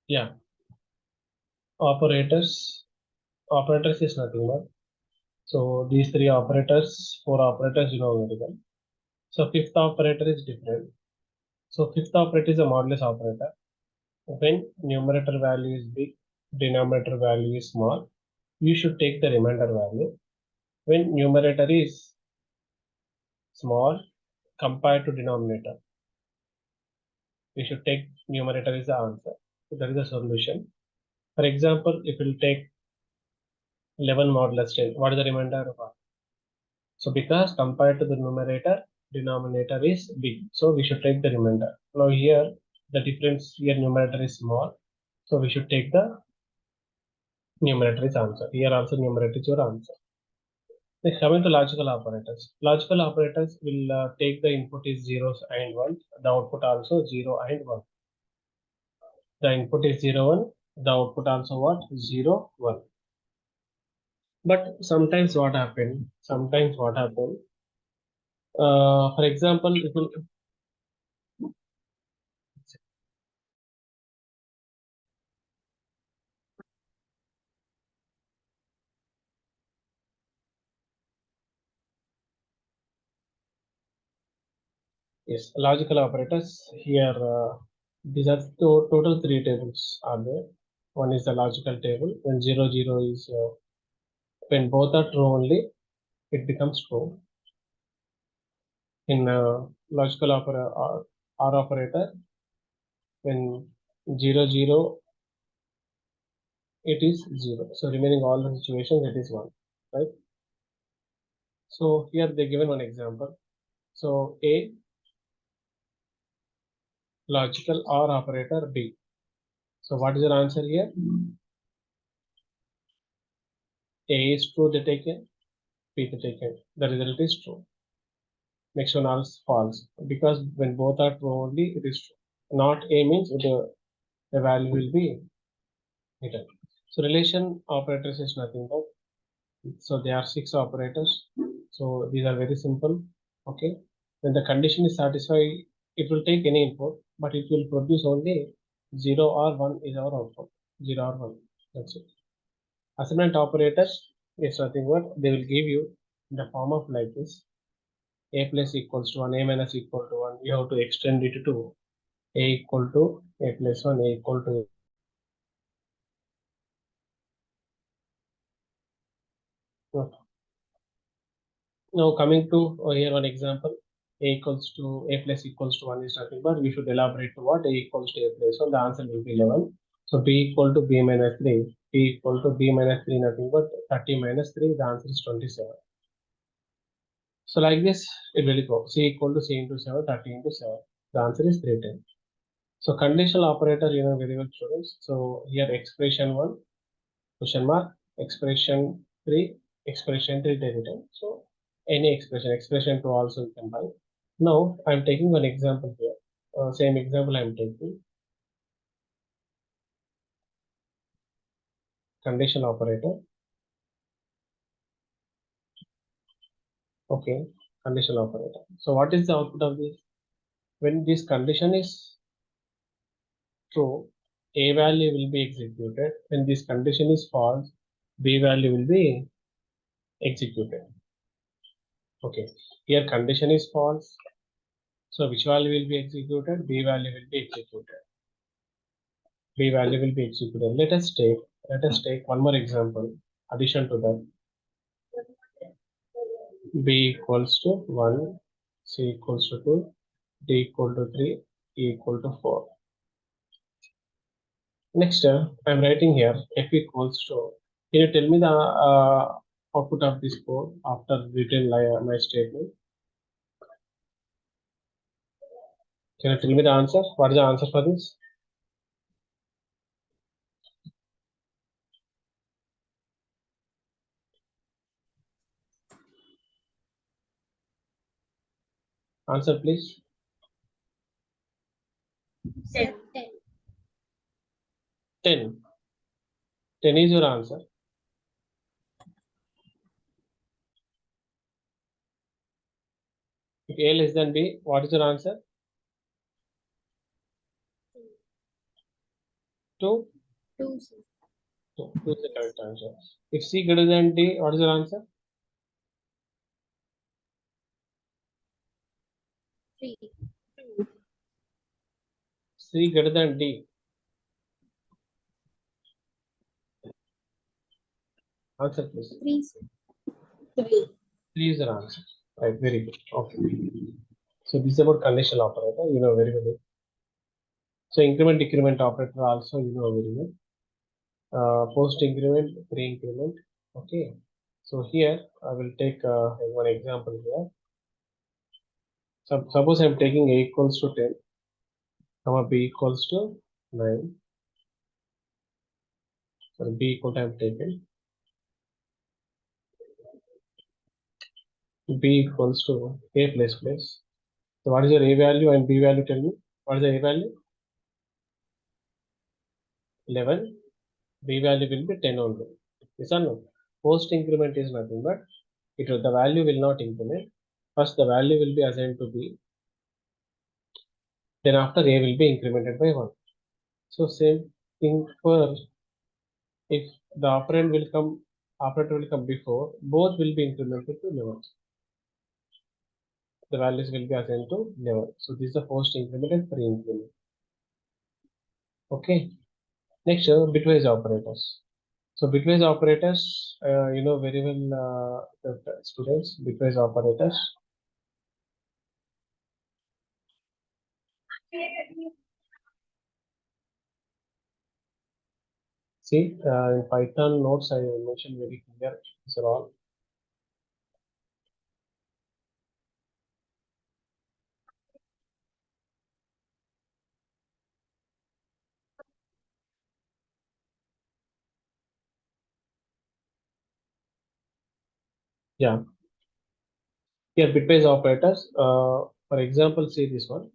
Yeah, operators. Operators is nothing but, so these three operators, four operators, you know very well. So fifth operator is different. So fifth operator is a modulus operator. When numerator value is big, denominator value is small, you should take the remainder value. When numerator is small compared to denominator, we should take numerator is the answer. So that is the solution. For example, if we take 11 modulus 10, what is the remainder of R? So because compared to the numerator, denominator is big, so we should take the remainder. Now here, the difference here numerator is small, so we should take the numerator is answer. Here also numerator is your answer. Next, coming to logical operators. Logical operators will take the input is zeros and ones, the output also 0 and 1. The input is 0, 1, the output also what? 0, 1. But sometimes what happen? Sometimes what happen? For example, if you, yes, logical operators here. These are total three tables are there. One is the logical table. When 0, 0 is when both are true only, it becomes true. In logical R operator, when 0, 0, it is 0. So remaining all the situations, it is 1, right? So here they given one example. So A logical OR operator B. So what is your answer here? A is true, they taken, B they taken. The result is true. Next one is false, because when both are true only, it is true. Not A means the value will be hidden. So relation operators is nothing but, so there are 6 operators. So these are very simple. Okay. When the condition is satisfied, it will take any input, but it will produce only 0 or 1 is our output. 0 or 1. That's it. Assignment operators is nothing but they will give you in the form of like this: a plus equals to 1, a minus equal to 1. You have to extend it to a equal to a plus 1, a equal to. Now coming to here one example, a equals to a plus equals to 1 is nothing but we should elaborate to what a equals to a plus 1. The answer will be 11. So b equal to b minus 3. B equal to b minus 3 nothing but 30 minus 3. The answer is 27. So like this, it will go c equal to c into 7, 30 into 7. The answer is 310. So conditional operator, you know very well, students. So here expression 1, question mark, expression 3, expression 3 written. So any expression 2 also you can buy. Now I'm taking one example here. Same example I'm taking. Conditional operator. Okay, conditional operator. So what is the output of this? When this condition is true, A value will be executed. When this condition is false, B value will be executed. Okay, here condition is false. So which value will be executed? B value will be executed. B value will be executed. Let us take one more example. Addition to that, B equals to 1, C equals to 2, D equal to 3, E equal to 4. Next, I'm writing here F equals to. Can you tell me the output of this code after written my statement? Can you tell me the answer? What is the answer for this? Answer, please. 10. 10. 10 is your answer. If A less than B, what is your answer? 2? 2. 2. 2 is the correct answer. If C greater than D, what is your answer? 3. C greater than D. Answer please. 3. 3. 3 is the answer. Right, very good. Okay. So this is about conditional operator, you know very well. So increment decrement operator also you know very well. Post increment, pre increment. Okay. So here I will take one example here. So suppose I am taking A equals to 10, comma B equals to 9. So B equal to I am taken. B equals to A plus plus. So what is your A value and B value? Tell me. What is the A value? 11. B value will be 10 only. Yes or no? Post increment is nothing but the value will not increment. First the value will be assigned to B. Then after A will be incremented by 1. So same thing for if the operator will come before, both will be incremented to 11. The values will be assigned to 11. So this is the post increment and pre increment. Okay. Next, bitwise operators. So bitwise operators, you know very well, the students, bitwise operators. See, in Python notes, I mentioned very clear. These are all. Yeah. Here, bitwise operators. For example, see this one.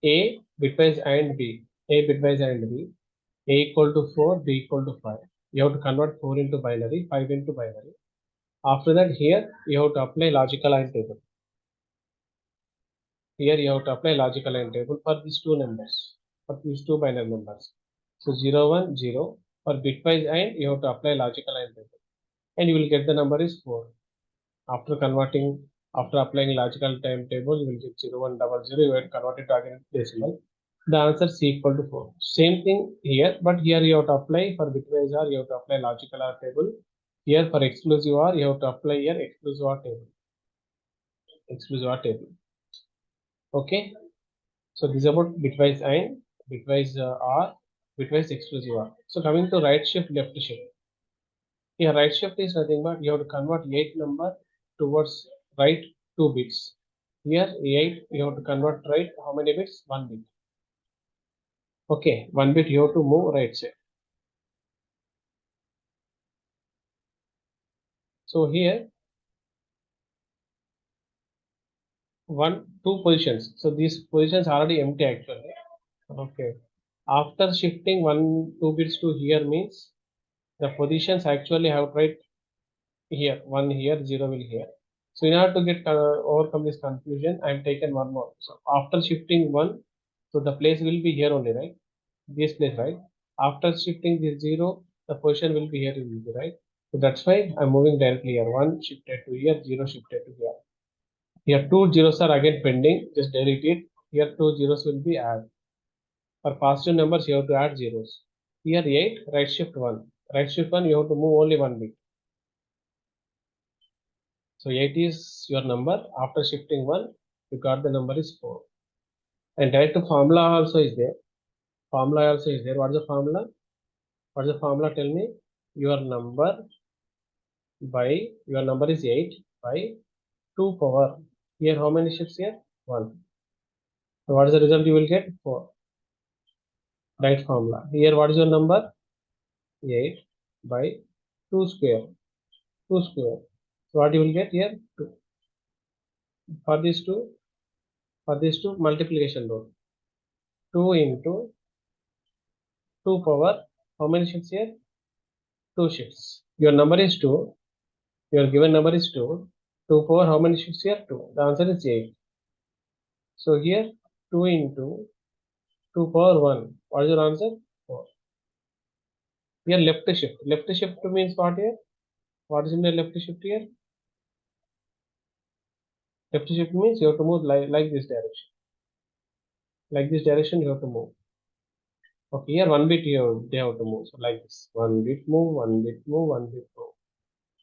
A bitwise and B. A bitwise and B. A equal to 4, B equal to 5. You have to convert 4 into binary, 5 into binary. After that, here you have to apply logical AND table. Here you have to apply logical AND table for these two numbers, for these two binary numbers. So 0, 1, 0. For bitwise AND, you have to apply logical AND table. And you will get the number is 4. After applying logical timetable, you will get 0100. You will convert it to again decimal. The answer is equal to 4. Same thing here, but here you have to apply for bitwise OR, you have to apply logical OR table. Here for exclusive OR, you have to apply here exclusive OR table. Exclusive OR table. Okay. So this is about bitwise AND, bitwise OR, bitwise exclusive OR. So coming to right shift, left shift. Here right shift is nothing but you have to convert 8 number towards right 2 bits. Here 8 you have to convert right how many bits? 1 bit. Okay, 1 bit you have to move right side. So here two positions. So these positions are already empty actually. Okay. After shifting 2 bits to here means the positions actually have right here, 1 here, 0 will here. So in order to get overcome this confusion, I have taken one more. So after shifting 1, so the place will be here only, right? This place, right? After shifting this 0, the position will be here, right? So that's why I'm moving directly here. 1 shifted to here, 0 shifted to here. Here 2 zeros are again pending, just delete it. Here 2 zeros will be added. For positive numbers, you have to add zeros. Here 8, right shift 1. Right shift 1, you have to move only 1 bit. So 8 is your number. After shifting 1, you got the number is 4. And direct formula also is there. Formula also is there. What is the formula? What is the formula? Tell me. Your number is 8 by 2 power. Here how many shifts here? 1. So what is the result you will get? 4. Right formula. Here what is your number? 8 by 2 square. 2 square. So what you will get here? 2. For this 2, multiplication rule. 2 into 2 power. How many shifts here? 2 shifts. Your number is 2. Your given number is 2. 2 power how many shifts here? 2. The answer is 8. So here 2 into 2 power 1. What is your answer? 4. Here left shift. Left shift means what here? What is in the left shift here? Left shift means you have to move like this direction. Like this direction you have to move. Okay, here 1 bit they have to move. So like this. 1 bit move, 1 bit move, 1 bit move.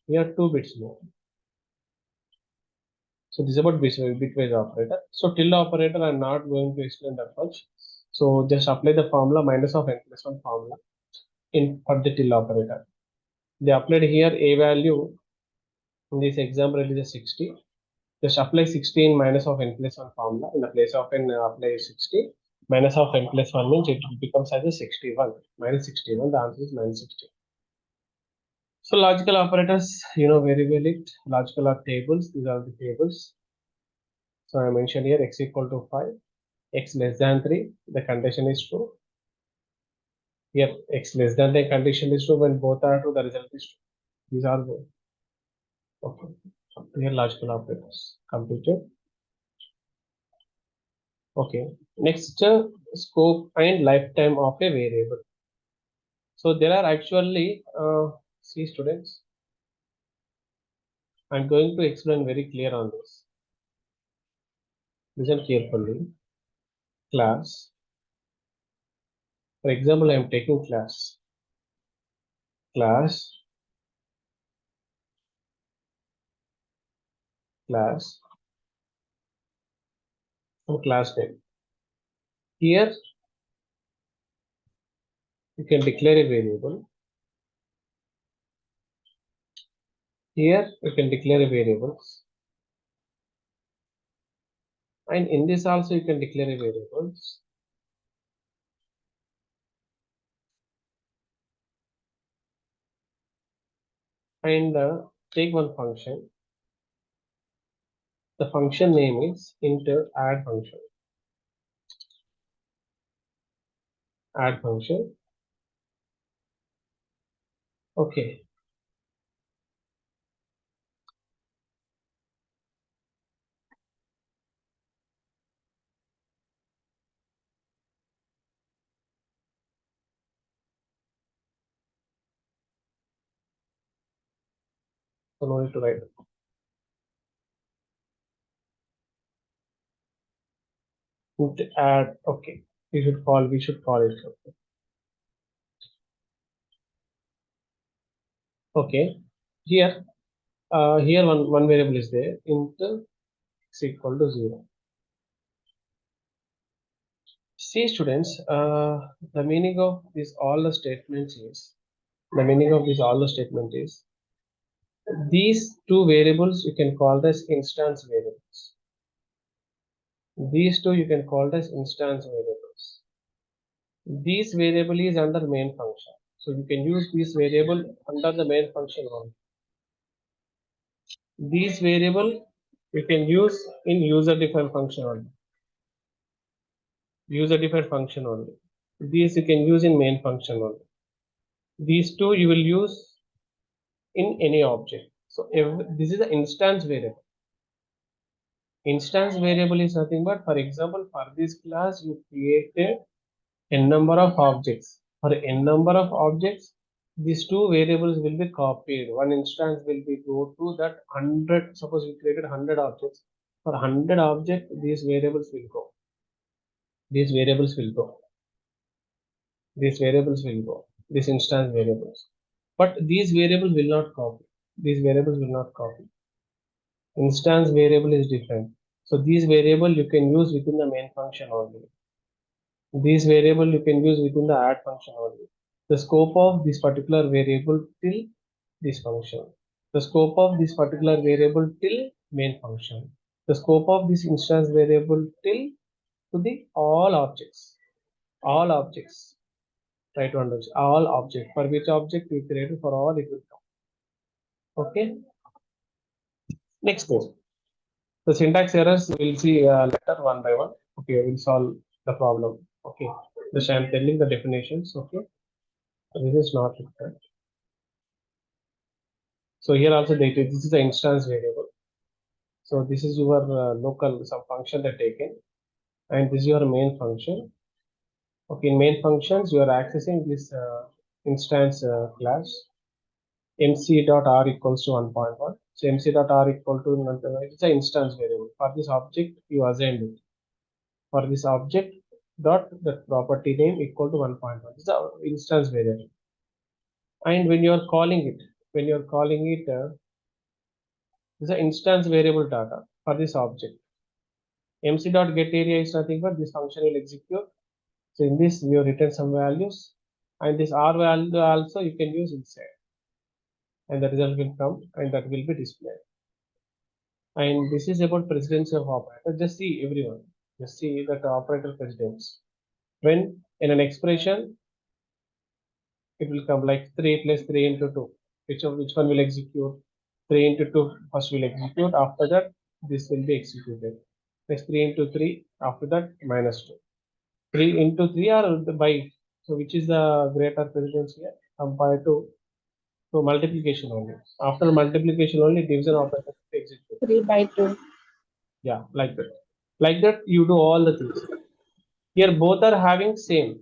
Here 2 bits move. So this is about bitwise operator. So tilde operator I'm not going to explain that much. So just apply the formula minus of n plus 1 formula in for the tilde operator. They applied here a value. In this example it is a 60. Just apply 60 in minus of n plus 1 formula. In the place of n apply 60. Minus of n plus 1 means it becomes as a 61. Minus 61. The answer is minus 60. So logical operators, you know very well it. Logical are tables. These are the tables. So I mentioned here x equal to 5. X less than 3, the condition is true. Here x less than the condition is true. When both are true, the result is true. These are the okay. Here logical operators completed. Okay. Next, scope and lifetime of a variable. So there are actually see students. I'm going to explain very clear on this. Listen carefully. Class. For example, I am taking class. Class and class name. Here you can declare a variable. Here you can declare a variables. And in this also you can declare a variables. And take one function. The function name is add function. Add function. Okay. So no need to write. Add. Okay. We should call it. Okay. Here here one variable is there. Int x equal to 0. See students, the meaning of this all the statements is these two variables you can call as instance variables. These two you can call as instance variables. This variable is under main function. So you can use this variable under the main function only. This variable you can use in user-defined function only. User-defined function only. These you can use in main function only. These two you will use in any object. So this is the instance variable. Instance variable is nothing but, for example, for this class you created n number of objects. For n number of objects, these two variables will be copied. One instance will be go to that 100. Suppose we created 100 objects. For 100 objects, these variables will go. These variables will go. These variables will go. These instance variables. But these variables will not copy. These variables will not copy. Instance variable is different. So these variable you can use within the main function only. These variable you can use within the add function only. The scope of this particular variable till this function. The scope of this particular variable till main function. The scope of this instance variable till to the all objects. All objects. Try to understand all objects. For which object we created, for all it will come. Okay. Next thing. The syntax errors we'll see later one by one. Okay, we'll solve the problem. Okay. Just I am telling the definitions. Okay. This is not required. So here also this is the instance variable. So this is your local some function that taken, and this is your main function. Okay, in main functions, you are accessing this instance class mc.r equals to 1.1. So mc.r equal to it's an instance variable. For this object, you assigned it. For this object, dot the property name equal to 1.1. It's an instance variable. And when you are calling it, it's an instance variable data for this object. mc.getArea is nothing but this function will execute. So in this, you return some values, and this r value also you can use inside, and the result will come and that will be displayed. And this is about precedence of operator. Just see everyone. Just see that operator precedence. When in an expression, it will come like 3 plus 3 into 2. Which one will execute? 3 into 2 first will execute. After that, this will be executed. Next 3 into 3. After that, minus 2. 3 into 3 or by. So which is the greater precedence here compared to multiplication only. After multiplication only, division operator will execute. 3/2. Yeah, like that. Like that, you do all the things. Here both are having same.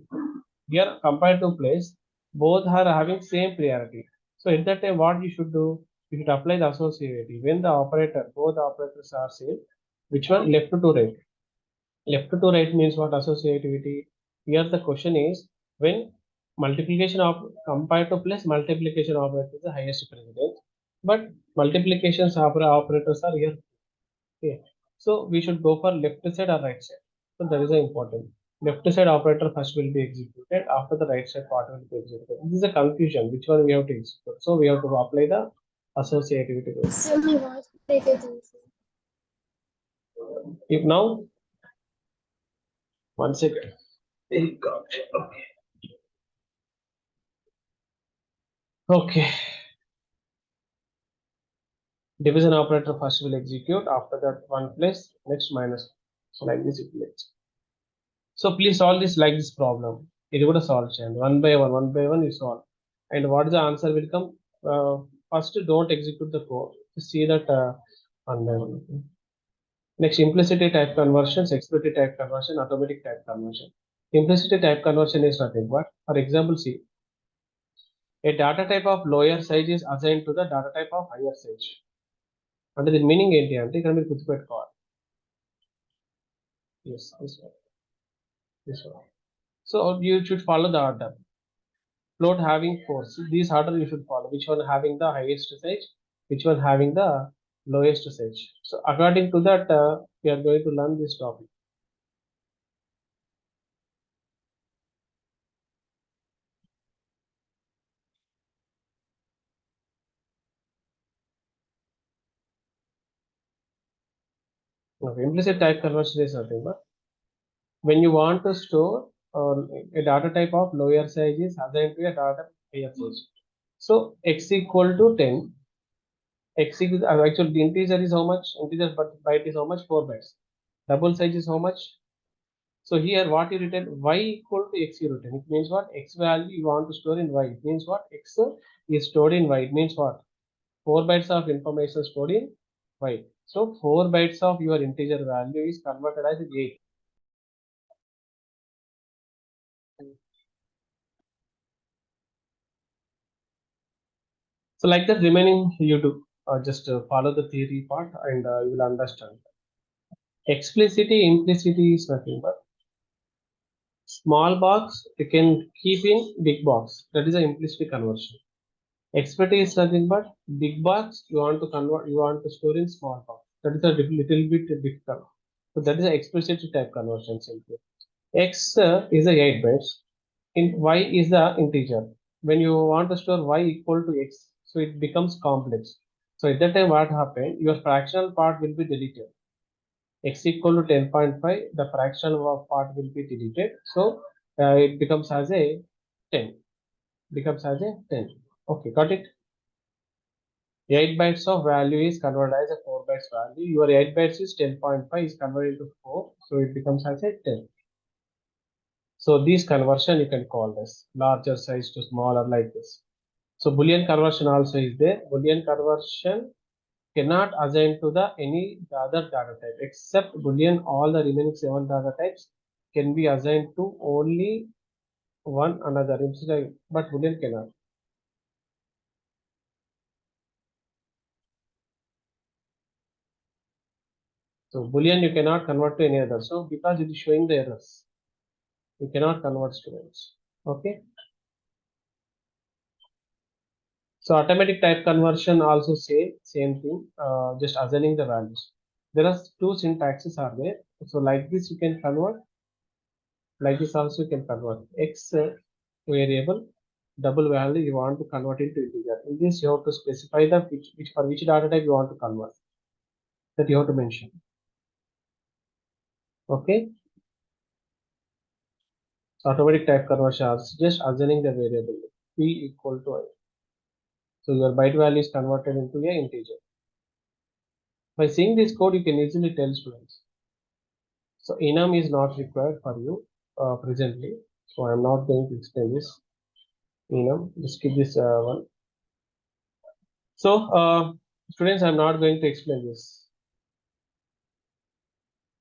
Here compared to place, both are having same priority. So at that time, what you should do? You should apply the associativity. When the operator, both operators are same, which one? Left to right. Left to right means what? Associativity. Here the question is when multiplication of compared to plus multiplication operator is the highest precedence, but multiplications operators are here. Okay. So we should go for left side or right side. So that is important. Left side operator first will be executed. After the right side part will be executed. This is a confusion. Which one we have to execute? So we have to apply the associativity rule. So my voice break is also. If now, one second. Okay. Okay. Division operator first will execute. After that, one plus next minus. So like this it will. So please solve this like this problem. It would a solution. One by one you solve. And what is the answer will come? First, don't execute the code. See that one by one. Next, implicit type conversions, explicit type conversion, automatic type conversion. Implicit type conversion is nothing but, for example, see, a data type of lower size is assigned to the data type of higher size. అంటే దీని meaning ఏంటి అంటే ఇక్కడ మీరు గుర్తుపెట్టుకోవాలి. Yes, this one. So you should follow the order. Float having 4. So these order you should follow. Which one having the highest size? Which one having the lowest size? So according to that, we are going to learn this topic. Okay, implicit type conversion is nothing but when you want to store a data type of lower size is assigned to a data higher size. So x equal to 10. X equal actually the integer is how much? Integer but byte is how much? 4 bytes. Double size is how much? So here what you written y equal to x you written. It means what? X value you want to store in y. It means what? X is stored in y. It means what? 4 bytes of information stored in y. So 4 bytes of your integer value is converted as 8. So like that remaining you do just follow the theory part and you will understand. Explicitly, implicitly is nothing but small box you can keep in big box. That is an implicit conversion. Explicitly is nothing but big box you want to convert, you want to store in small box. That is a little bit difficult. So that is an explicit type conversion simply. X is a 8 bytes. In y is the integer. When you want to store y equal to x, so it becomes complex. So at that time, what happened? Your fractional part will be deleted. X equal to 10.5, the fractional part will be deleted. So it becomes as a 10. Becomes as a 10. Okay, got it? 8 bytes of value is converted as a 4 bytes value. Your 8 bytes is 10.5 is converted to 4. So it becomes as a 10. So these conversion you can call this larger size to smaller like this. So Boolean conversion also is there. Boolean conversion cannot assign to the any other data type except Boolean. All the remaining 7 data types can be assigned to only one another, but Boolean cannot. So Boolean you cannot convert to any other. So because it is showing the errors, you cannot convert students. Okay. So automatic type conversion also same thing, just assigning the values. There are two syntaxes are there. So like this you can convert, like this also you can convert. X variable double value you want to convert into integer. In this you have to specify the which for which data type you want to convert. That you have to mention. Okay. So automatic type conversion is just assigning the variable p equal to I. So your byte value is converted into a integer. By seeing this code, you can easily tell students. So enum is not required for you presently. So I am not going to explain this enum. Just skip this one. So students, I am not going to explain this.